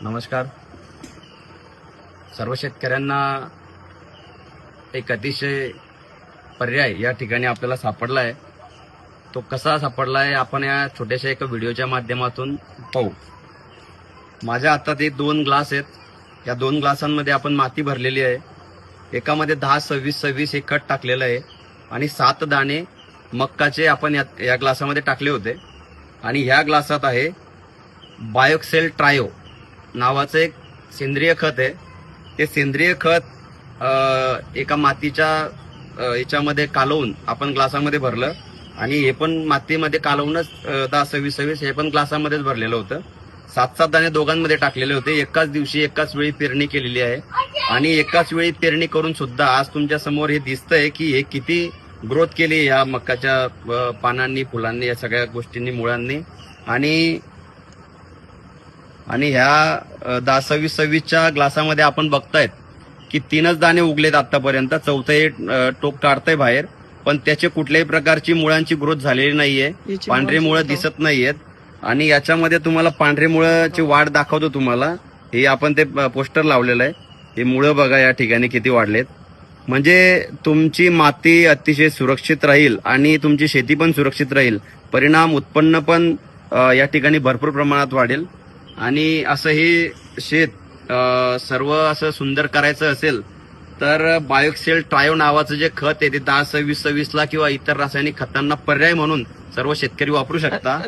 नमस्कार. सर्व शेतकऱ्यांना एक अतिशय पर्याय या ठिकाणी आपल्याला सापडला आहे. तो कसा सापडला आहे आपण या छोट्याशा एका व्हिडिओच्या माध्यमातून पाहू. माझ्या हातात हे 2 ग्लास आहेत. या 2 ग्लासांमध्ये आपण माती भरलेली आहे. एकामध्ये 10-26-26 हे खत टाकलेलं आहे आणि 7 दाणे मक्काचे आपण या ग्लासामध्ये टाकले होते. आणि ह्या ग्लासात आहे बायोक्सेल ट्रायो नावाचं एक सेंद्रिय खत आहे. ते सेंद्रिय खत एका मातीच्या याच्यामध्ये कालवून आपण ग्लासामध्ये भरलं आणि हे पण मातीमध्ये कालवूनच 10-26-26 हे पण ग्लासामध्येच भरलेलं होतं. 7-7 दाणे दोघांमध्ये टाकलेले होते. एकाच दिवशी एकाच वेळी पेरणी केलेली आहे आणि एकाच वेळी पेरणी करून सुद्धा आज तुमच्या समोर हे दिसतंय की हे किती ग्रोथ केली या मक्काच्या पानांनी, फुलांनी, या सगळ्या गोष्टींनी, मुळांनी. आणि ह्या 10-26-26च्या ग्लासामध्ये आपण बघतायत की 3च दाणे उगलेत आतापर्यंत. 4थं टोक काढतंय बाहेर, पण त्याचे कुठल्याही प्रकारची मुळांची ग्रोथ झालेली नाहीये. पांढरी मुळं दिसत नाहीयेत. आणि याच्यामध्ये तुम्हाला पांढरी मुळाची वाढ दाखवतो तुम्हाला. हे आपण ते पोस्टर लावलेलं आहे. हे मुळं बघा या ठिकाणी किती वाढलेत. म्हणजे तुमची माती अतिशय सुरक्षित राहील आणि तुमची शेती पण सुरक्षित राहील. परिणाम उत्पन्न पण या ठिकाणी भरपूर प्रमाणात वाढेल. आणि असं हे शेत सर्व असं सुंदर करायचं असेल तर बायोक्सेल ट्रायो नावाचं जे खत आहे ते 10-26-26ला किंवा इतर रासायनिक खतांना पर्याय म्हणून सर्व शेतकरी वापरू शकता.